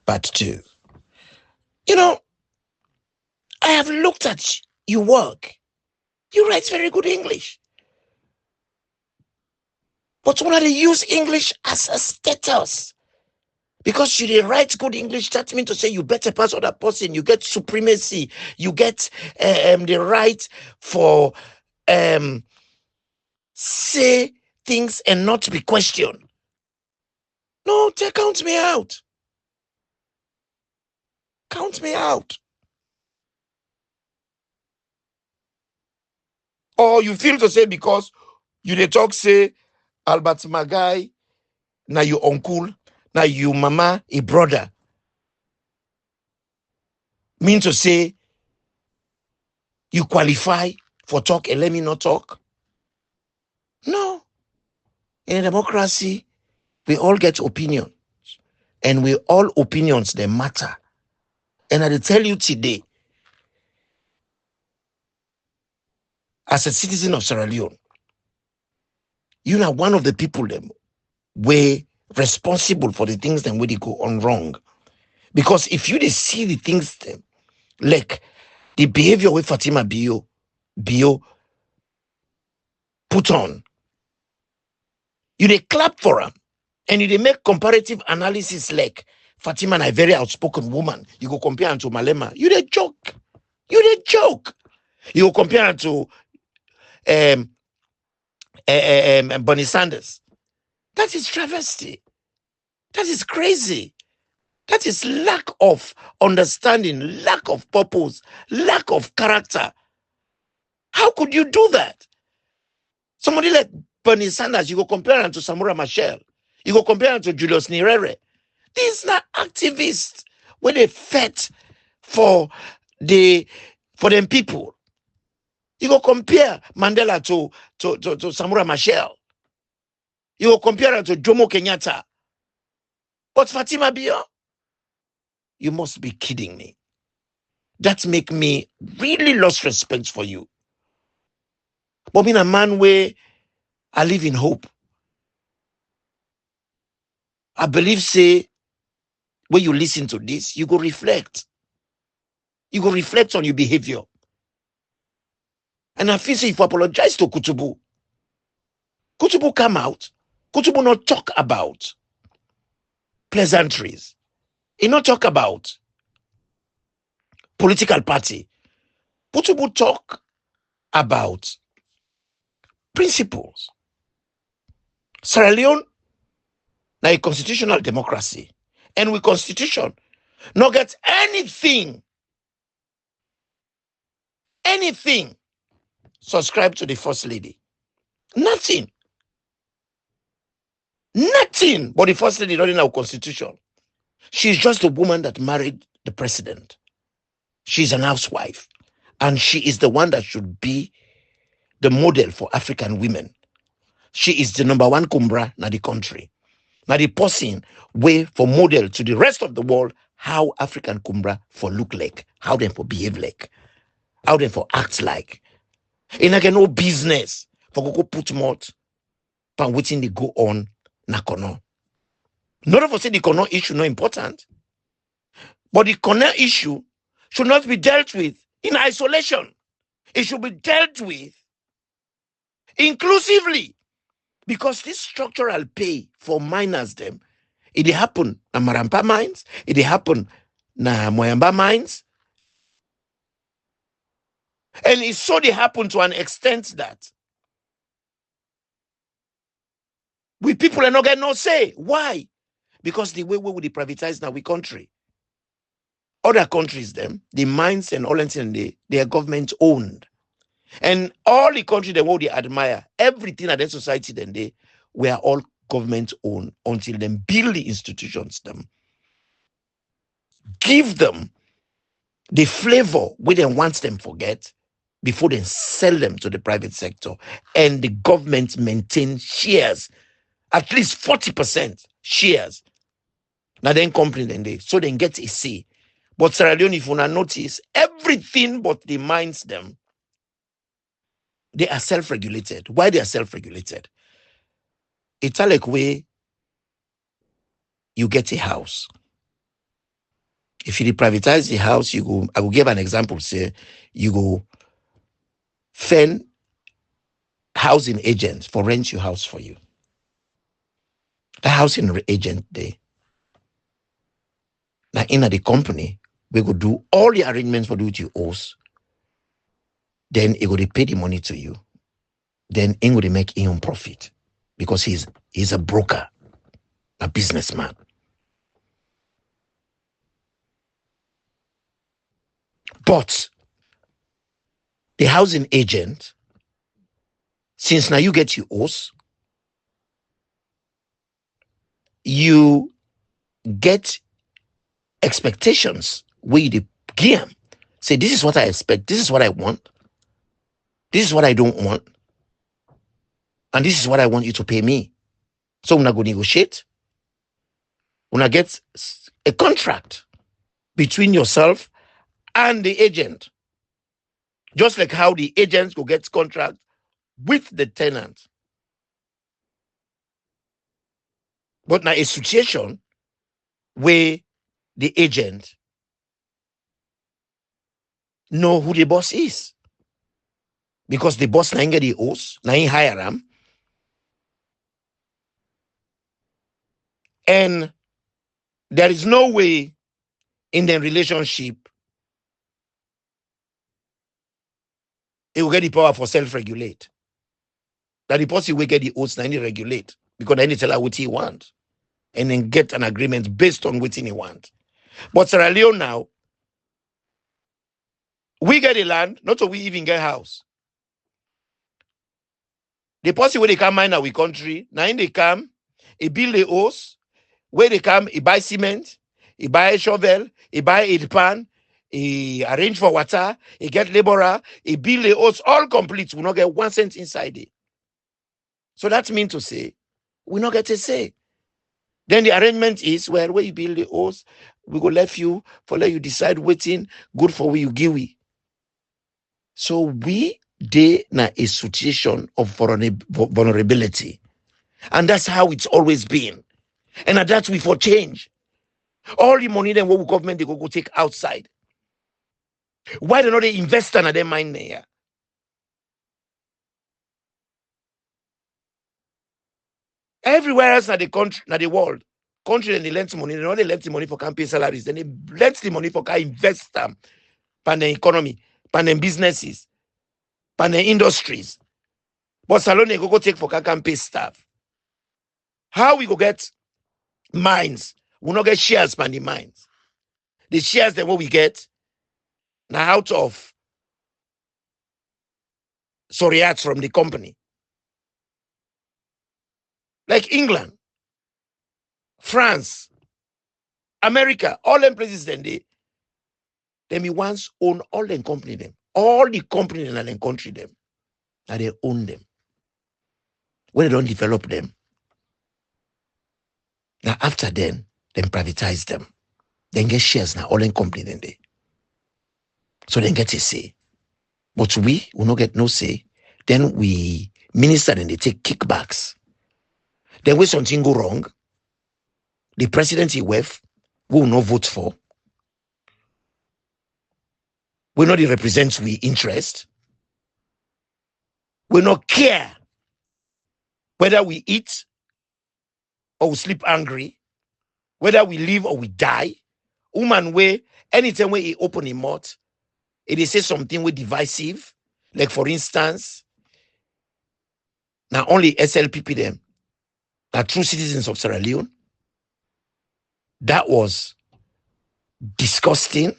Part 2. You know, I have looked at your work. You write very good English. But when they use English as a status, because you didn't write good English, that means to say you better pass other person, you get supremacy, you get the right for say things and not be questioned. No, count me out. Count me out. Or you feel to say because you dey talk say Albert Magai, na your uncle, na your mama, a brother. Mean to say you qualify for talk and let me not talk? No. In a democracy, we all get opinions. And we all opinions, they matter. And I tell you today, as a citizen of Sierra Leone, you are one of the people them were responsible for the things that really go on wrong. Because if you see the things them, like the behavior with Fatima Bio put on, you they clap for him. And you they make comparative analysis like Fatima, a very outspoken woman. You go compare her to Malema. You they joke. You they joke. You go compare her to Bernie Sanders. That is travesty. That is crazy. That is lack of understanding, lack of purpose, lack of character. How could you do that? Somebody like Bernie Sanders, you go compare him to Samura Machel. You go compare him to Julius Nyerere. These are activists when they fight for them people. You go compare Mandela to Samura Machel. You go compare him to Jomo Kenyatta. But Fatima Bio, you must be kidding me. That make me really lost respect for you. But being a man where I live in hope. I believe, say, when you listen to this, you go reflect. You go reflect on your behavior. And I feel say if you apologize to Kutubu, Kutubu come out, Kutubu not talk about pleasantries. He not talk about political party. Kutubu talk about principles. Sierra Leone, now a constitutional democracy. And with constitution, not get anything subscribe to the first lady. Nothing. But the first lady not in our constitution. She's just a woman that married the president. She's an housewife. And she is the one that should be the model for African women. She is the number one kumbra na the country. Now the person way for model to the rest of the world how African kumbra for look like, how them for behave like, how them for act like. And again, no business for go put mouth pan waiting they go on na kono. Not for say the kono issue not important, but the kono issue should not be dealt with in isolation. It should be dealt with inclusively, because this structural pay for miners them, it happen na Marampa mines, it happen na Moyamba mines, and it so they happen to an extent that we people are not getting no say. Why? Because the way we would privatize now we country. Other countries, them, the mines and all and they are government owned. And all the country they what they admire, everything at their society then they were all government owned until them build the institutions them. Give them the flavor we then want them forget before they sell them to the private sector. And the government maintain shares, at least 40% shares. Now then company then they so they get a say. But Sierra Leone, if you not notice, everything but the mines them, they are self-regulated. Why they are self-regulated? It's like way you get a house. If you privatize the house, you go, I will give an example, say, you go fend housing agent for rent your house for you. The housing agent there. Now in the company, we go do all the arrangements for do with you owes. Then it go to pay the money to you. Then it go make him profit because he's a broker, a businessman. But the housing agent, since now you get your owes, you get expectations where the game say, this is what I expect, this is what I want, this is what I don't want, and this is what I want you to pay me. So we're not going to negotiate. We're not get a contract between yourself and the agent. Just like how the agents go get contract with the tenant. But now a situation where the agent know who the boss is. Because the boss na get the host, na hire him. And there is no way in the relationship he will get the power for self-regulate. That the person will get the host na regulate. Because then he tell her what he want. And then get an agreement based on what he want. But Sierra Leone now, we get the land, not so we even get house. The person where they come mine our country, now in they come, he build the house, where they come, he buy cement, he buy a shovel, he buy a pan, he arrange for water, he get laborer, he build the house, all complete. We not get 1 cent inside it. So that means to say, we not get a say. Then the arrangement is where you build the house, we go let you decide waiting, good for where you give we. So we they na a situation of vulnerability. And that's how it's always been. And at that we for change. All the money then what government they go take outside. Why do not they invest in their mind there? Everywhere else in the country, in the world, country and they lend money, they know they lend the money for campaign salaries, then they lend the money for invest them pan the economy, pan the businesses, pan the industries. But Salone they go take for campaign staff. How we go get mines? We not get shares pan the mines. The shares that what we get now out of Soriats from the company. Like England, France, America, all them places then we once own all them company them. All the company in the country them. And they own them. When they don't develop them. Now after then privatize them. Then get shares now, all them company then they. So then get a say. But we will not get no say. Then we minister and they take kickbacks. Then when something go wrong, the president he with will not vote for. We not represent we interest. We not care whether we eat or we sleep angry, whether we live or we die. Woman way, anytime when he open his mouth, it is say something with divisive. Like for instance, now only SLPP them are true citizens of Sierra Leone. That was disgusting.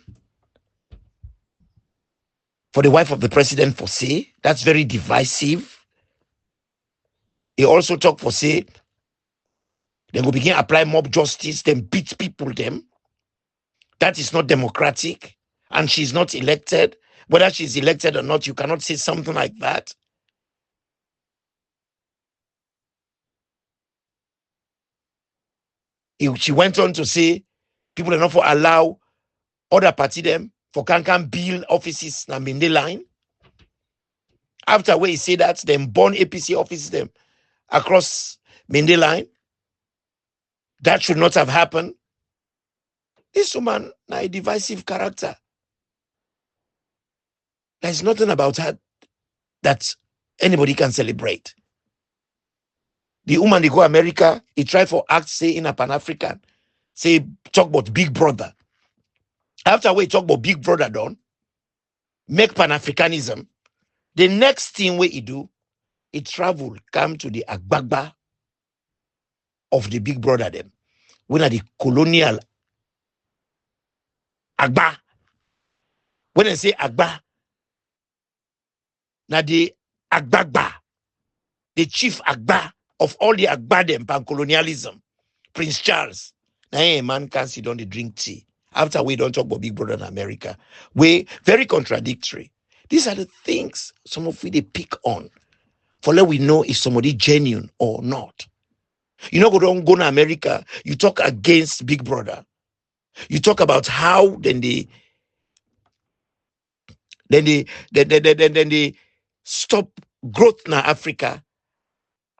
For the wife of the president for say, that's very divisive. He also talk for say, then we begin apply mob justice, then beat people them. That is not democratic. And she's not elected. Whether she's elected or not, you cannot say something like that. She went on to say, people are not for allow other party them for can build offices na Minde line. After where he say that, then born APC offices them across Minde line. That should not have happened. This woman, a divisive character. There's nothing about her that anybody can celebrate. The woman, they go America, he try for act, say in a Pan-African, say talk about Big Brother. After we talk about Big Brother done, make Pan-Africanism, the next thing he do, he travel, come to the Agbagba of the Big Brother them. When are the colonial Agba. When I say Agba, now the Agbagba, the chief Agba of all the Agba them pan-colonialism, Prince Charles. Now a man can sit down the drink tea. After we don't talk about Big Brother in America, we very contradictory. These are the things some of we they pick on for let we know if somebody genuine or not. You know, don't go to America, you talk against Big Brother. You talk about how then they stop growth in Africa.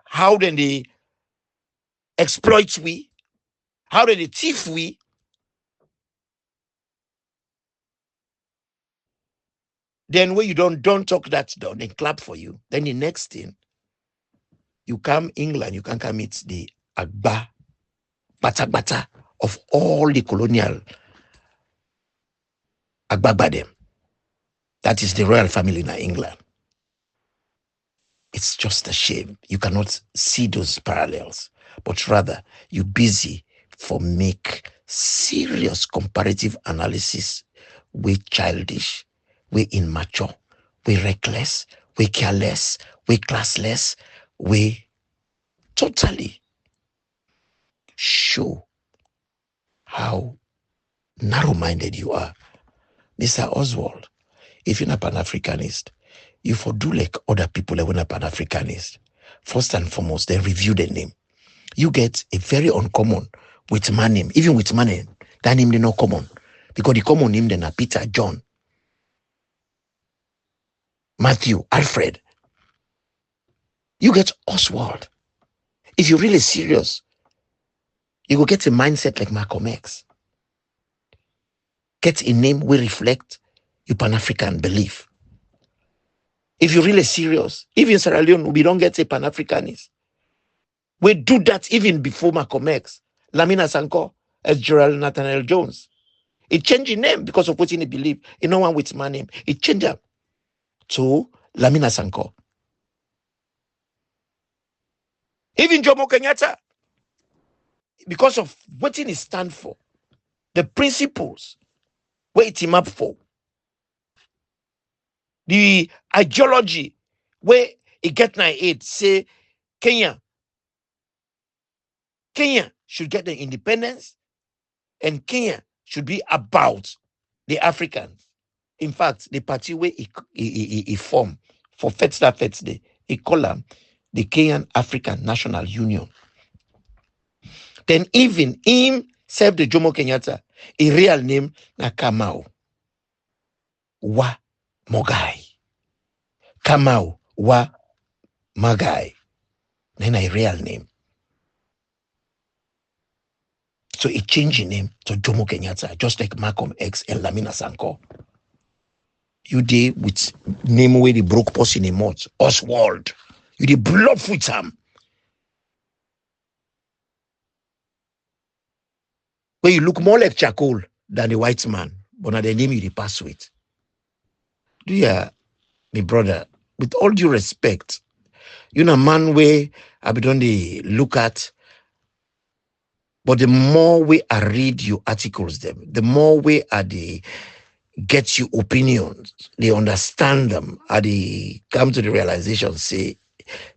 How then they exploit we? How then they thief we? Then when you don't talk that down, they clap for you. Then the next thing, you come England, you can come meet the Agba, bata of all the colonial Agbagba them. That is the royal family in England. It's just a shame. You cannot see those parallels, but rather you busy for make serious comparative analysis. We childish, we immature, we reckless, we careless, we classless, we totally show how narrow-minded you are. Mr. Oswald, if you're a Pan-Africanist, you for do like other people that were a Pan-Africanist. First and foremost, they review the name. You get a very uncommon with my name. Even with my name, that name is not common. Because the common name then are Peter, John, Matthew, Alfred. You get Oswald. If you're really serious, you will get a mindset like Malcolm X. Get a name will reflect your Pan-African belief. If you're really serious, even Sierra Leone, we don't get a Pan-Africanist. We do that even before Malcolm X, Lamina Sanko, as Gerald Nathaniel Jones. He changed his name because of what he believe. In no one with my name. He changed it to Lamina Sanko. Even Jomo Kenyatta, because of what he stand for, the principles, where it him up for, the ideology, where he get 98, say Kenya should get the independence, and Kenya should be about the Africans. In fact, the party where he formed for Feds Day, he call them the Kenyan African National Union. Then even him serve the Jomo Kenyatta, a real name na Kamau wa Mogai. Kamau wa Magai. Then a real name. So he changed his name to Jomo Kenyatta, just like Malcolm X and Lamina Sanko. You did with name where the broke person in mouth, Oswald. You did bluff with him. Where you look more like charcoal than the white man, but now the name you pass with. Dear, my brother, with all due respect, you know, man where I be done the look at, but the more way I read your articles, them, the more way I the get you opinions, they understand them, I they come to the realization, say,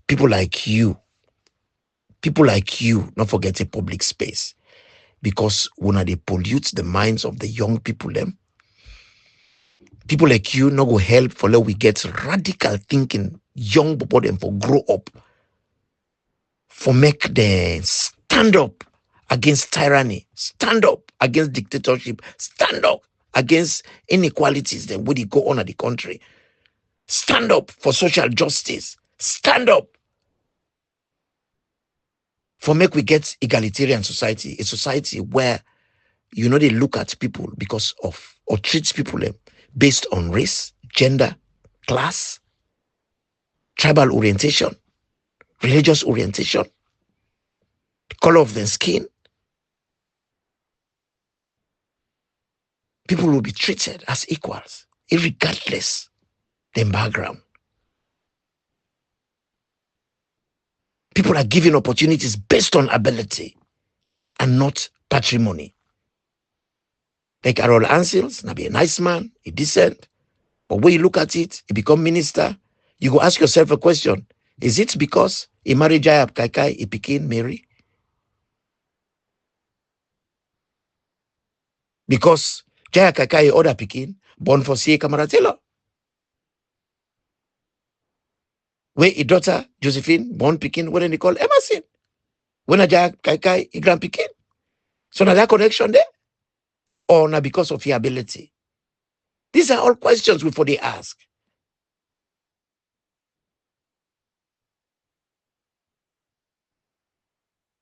people like you, not forget a public space. Because when they pollute the minds of the young people, them people like you not go help for let we get radical thinking young people them for grow up, for make them stand up against tyranny, stand up against dictatorship, stand up against inequalities that would go on at the country, stand up for social justice, stand up for make we get egalitarian society, a society where you know, they look at people because of, or treat people based on race, gender, class, tribal orientation, religious orientation, the color of their skin. People will be treated as equals, irregardless their background. People are given opportunities based on ability and not patrimony. Like Harold Ansels, now be a nice man, a decent, but when you look at it, he become minister, you go ask yourself a question. Is it because he married Jayab Kaikai, he became Mary? Because Jaya Kaikai other Pekin, born for C.A. Kamaratelo. Where a daughter, Josephine, born Pekin, what they call Emerson. When a Jaya Kaikai, a grand Pekin. So now that connection there? Or now because of your ability? These are all questions before they ask.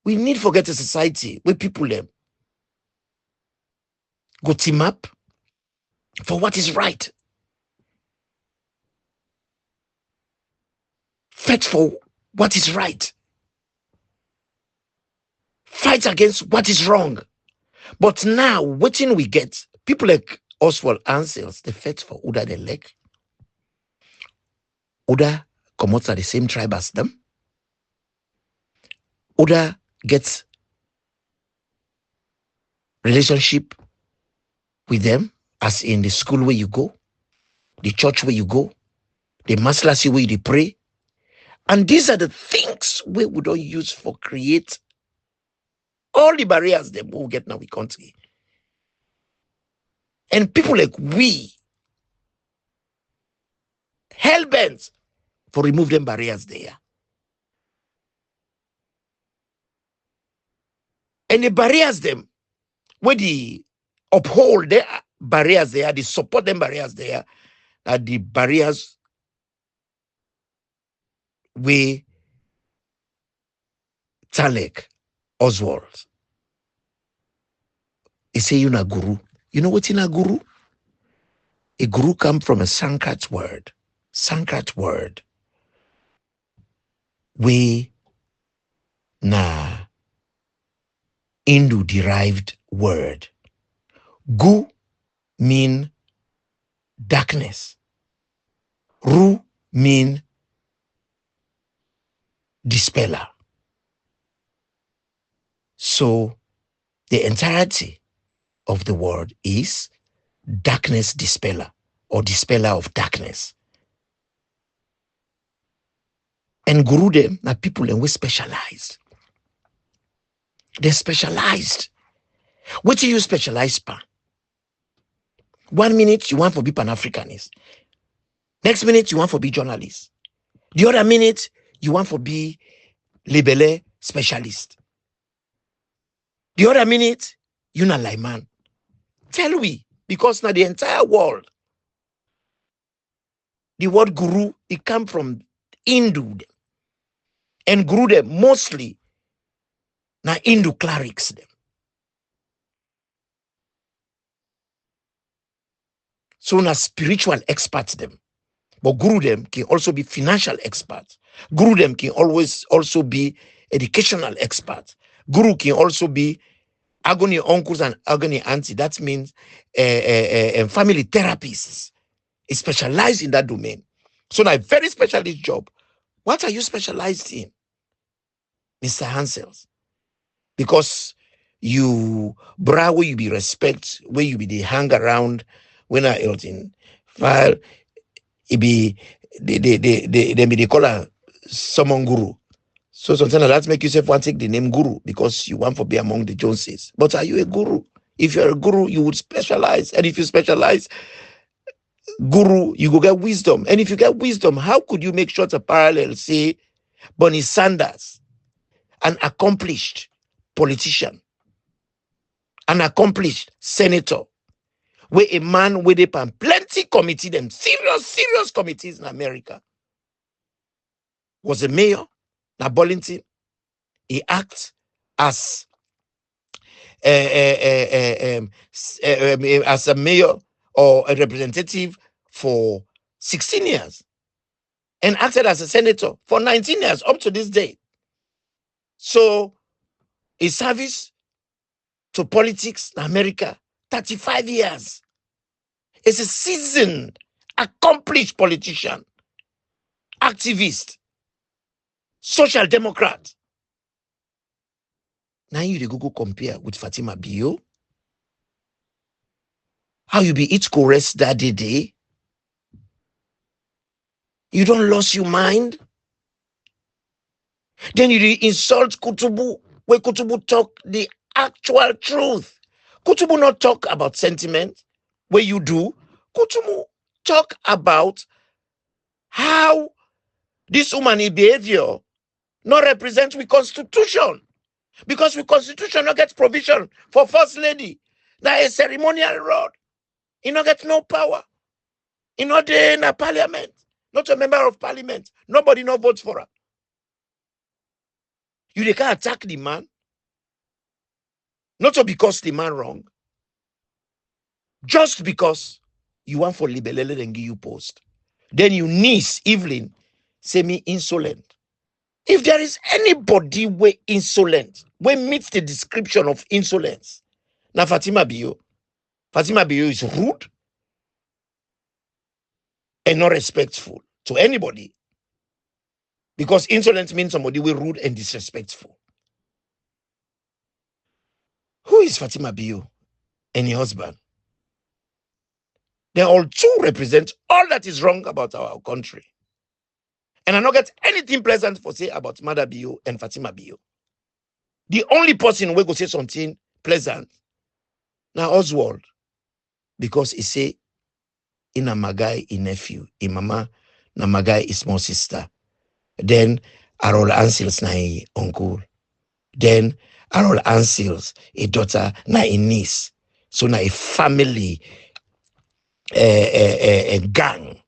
We need to get a society where people go team up for what is right. Fight for what is right. Fight against what is wrong. But now, what we get, people like Oswald Ansels, they fight for Uda they like. Uda commutes are the same tribe as them. Uda gets relationship with them, as in the school where you go, the church where you go, the maslasi where you pray. And these are the things we don't use for create all the barriers that we get now we country. And people like we, hell-bent for remove them barriers there. And the barriers them, where the uphold their barriers there, the support them barriers there, are the barriers we Talek Oswald. He say you na guru. You know what's in a guru? A guru come from a Sanskrit word. Sanskrit word. We na Hindu derived word. Gu mean darkness. Ru mean dispeller. So the entirety of the word is darkness dispeller or dispeller of darkness. And guru them are people and we specialized. They're specialized. What do you specialize pa? 1 minute you want to be Pan-Africanist. Next minute you want to be journalist. The other minute you want to be libele specialist. The other minute you not layman. Tell we, because now the entire world, the word guru, it come from Hindu. And guru them mostly now Hindu clerics them. So now spiritual experts them. But guru them can also be financial experts. Guru them can always also be educational experts. Guru can also be agony uncles and agony auntie. That means family therapists. Is specialized in that domain. So now a very specialist job. What are you specialized in, Mr. Hansels? Because you bra where you be respect, where you be the hang around when I out in file, it be they call her summon guru. So sometimes that make yourself want to take the name guru because you want to be among the Joneses. But are you a guru? If you're a guru, you would specialize. And if you specialize, guru, you go get wisdom. And if you get wisdom, how could you make sure to parallel, say, Bernie Sanders, an accomplished politician, an accomplished senator, where a man with a plenty committee, them serious committees in America, was a mayor, na Burlington. He acts as as a mayor or a representative for 16 years and acted as a senator for 19 years up to this day. So his service to politics in America, 35 years. Is a seasoned, accomplished politician, activist, social democrat. Now you go compare with Fatima Bio. How you be eat chorus that day? You don't lose your mind. Then you insult Kutubu, where Kutubu talk the actual truth. Kutubu not talk about sentiment, where you do. Kutubu talk about how this woman behavior not represent with constitution. Because with constitution not get provision for first lady. That is ceremonial rod. He not get no power. He not in a parliament. Not a member of parliament. Nobody no votes for her. You can attack the man. Not because the man wrong. Just because you want for libelele and give you post. Then you niece Evelyn say me insolent. If there is anybody way insolent, way meets the description of insolence, now Fatima Bio. Fatima Bio is rude and not respectful to anybody. Because insolence means somebody will rude and disrespectful. Who is Fatima Bio and her husband? They all two represent all that is wrong about our country. And I don't get anything pleasant for say about Mother Bio and Fatima Bio. The only person who go say something pleasant now Oswald, because he say in a magai in nephew, in mama na magai is small sister. Then Arol Ansels na uncle. Then Arol Ansels a daughter na a niece. So na a family a gang.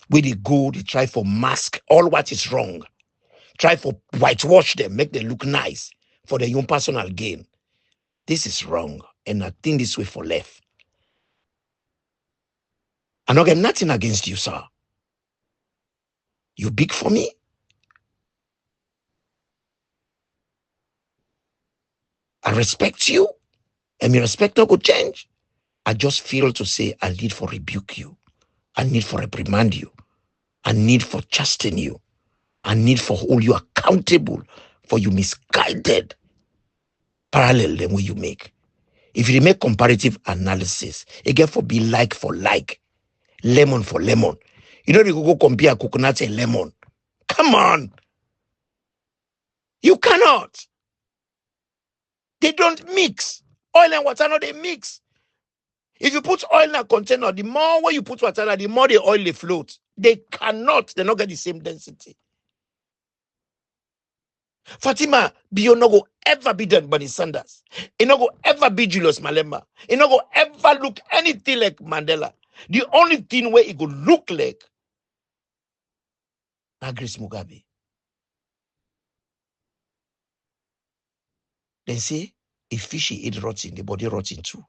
Where they go, they try for mask all what is wrong. Try for whitewash them, make them look nice for their own personal gain. This is wrong. And I think this way for left. I don't get nothing against you, sir. You big for me. I respect you. And my respect not go change. I just feel to say I need for rebuke you. I need for reprimand you. I need for chasten you. I need for hold you accountable for you misguided parallel the way you make. If you make comparative analysis, again for be like for like, lemon for lemon. You know, you go compare coconut and lemon. Come on. You cannot. They don't mix. Oil and water, no, they mix. If you put oil in a container, the more when you put water, the more the oil they float. They cannot. They not get the same density. Fatima Bio no go ever be done Bernie Sanders. It no go ever be Julius Malema. It no go ever look anything like Mandela. The only thing where it go look like Grace Mugabe. They say if fishy eat rotting, the body rotting too.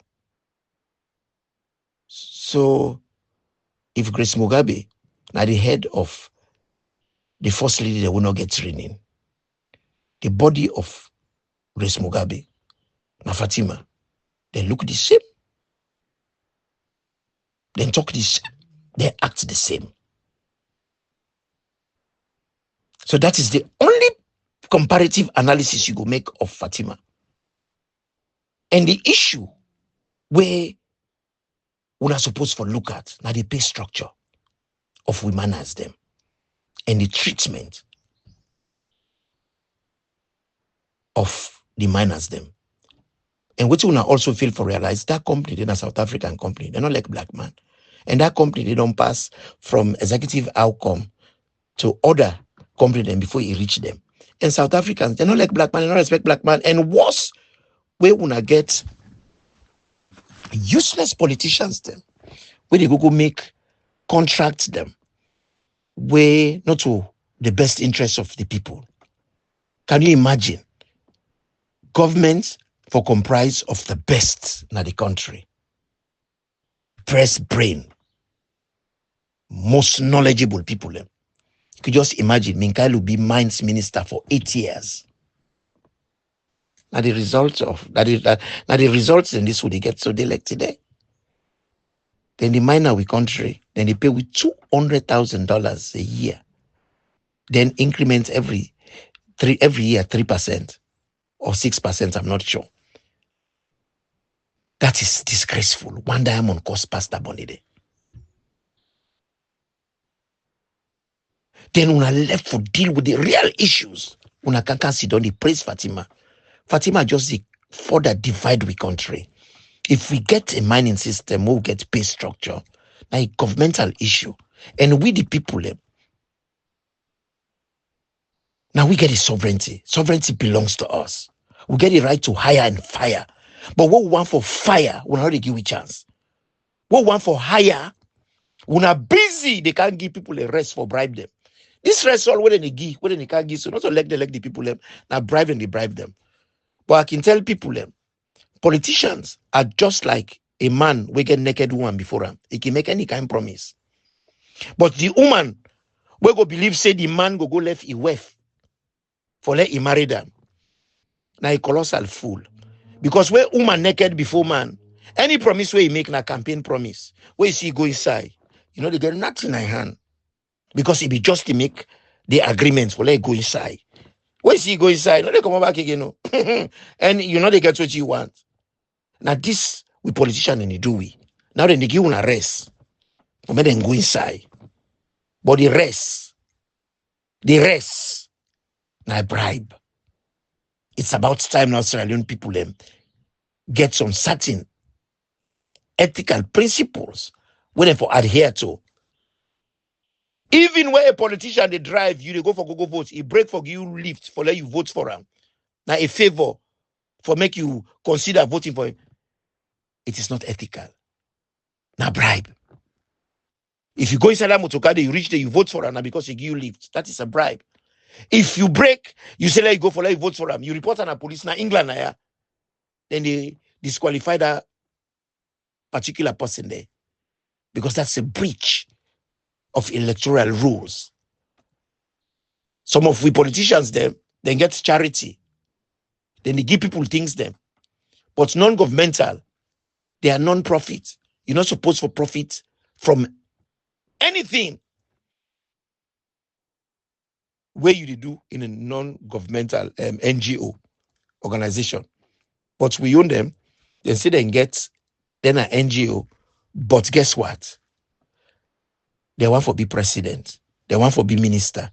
So if Grace Mugabe now the head of the first lady, they will not get training. The body of Grace Mugabe, now Fatima, they look the same. They talk the same. They act the same. So that is the only comparative analysis you go make of Fatima. And the issue where we are supposed to look at now the pay structure of women as them and the treatment of the men as them. And what we also feel for realize that company, they're a South African company, they're not like black man. And that company, they don't pass from executive outcome to other company them before you reach them. And South Africans, they're not like black man, they don't respect black man. And worse, where we get useless politicians them, where they go make contracts them, where not to the best interests of the people. Can you imagine? Governments for comprise of the best in the country. Best brain, most knowledgeable people. You could just imagine Minkailu be mines minister for 8 years. Now the results in this would they get so they elect today. Then the miner we country, then they pay with $200,000 a year. Then increments every year 3% or 6%, I'm not sure. That is disgraceful. One diamond cost Pastor Bonide. Then una left for deal with the real issues. Una can't sit down, they praise Fatima. Fatima just further divide we country. If we get a mining system, we'll get pay structure, a governmental issue. And we the people, now we get a sovereignty. Sovereignty belongs to us. We get the right to hire and fire. But what we want for fire, we'll not give a chance. What we want for hire, we're not busy, they can't give people a rest for bribe them. This rest all when they give, when they can't give, so not to elect the people, now bribe and they bribe them. But I can tell people, politicians are just like a man we get naked woman before him. He can make any kind of promise. But the woman, we go believe, say the man go left his wife for let he marry them. Now a colossal fool. Because where woman naked before man, any promise where he make na campaign promise, where you see go inside, they get nothing in hand. Because it be just to make the agreements for let go inside. Where you see go inside, they come back again. And they get what you want. Now this we politicians and they do we. Now then they give una rest. For me then go inside. But the rest, now bribe. It's about time now Australian people get some certain ethical principles where they for adhere to. Even where a politician they drive, they go for go votes, he break for you lift for let you vote for him. Now a favor for make you consider voting for him. It is not ethical. Now bribe. If you go inside that motokade, you reach there, you vote for him now because he give you lift. That is a bribe. If you break, you say let you go for let you vote for him. You report on a police now England now, then they disqualify that particular person there. Because that's a breach of electoral rules. Some of we politicians then get charity. Then they give people things them. But non-governmental, they are non-profit. You're not supposed for profit from anything where you do in a non-governmental NGO organization. But we own them, they say they get then an NGO. But guess what? They want for be president. They want for be minister.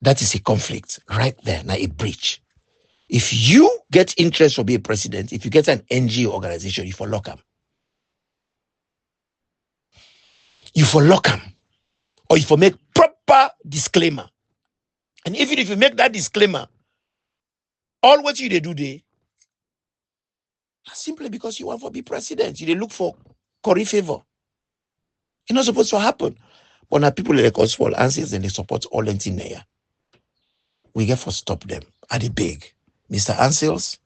That is a conflict right there, now a breach. If you get interest for be a president, if you get an NGO organization, you for lock them. You for lock them. Or you for make proper disclaimer. And even if you make that disclaimer, all what you they do there, simply because you want to be president, you they look for curry favor. It's not supposed to happen. But now people like us for answers and they support all in there. We get for stop them at the big. Mr. Ansels,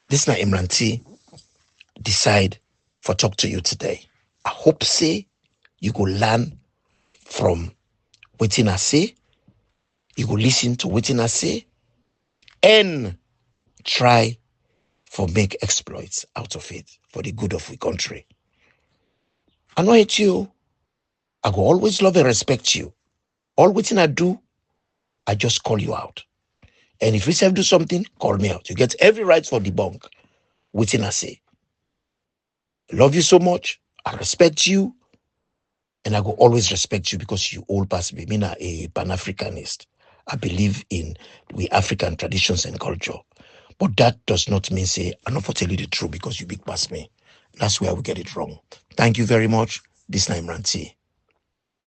this is not Imran T. Decide for talk to you today. I hope say you go learn from what I say. You go listen to what I say and try for make exploits out of it for the good of the country. I know hate you. I go always love and respect you. All what I do, I just call you out. And if you self do something, call me out. You get every right for debunk. Within I say. I love you so much. I respect you. And I go always respect you because you all pass me. Me a Pan-Africanist. I believe in we African traditions and culture. But that does not mean say I'm not for tell you the truth because you big pass me. That's where we get it wrong. Thank you very much. This is Imran T.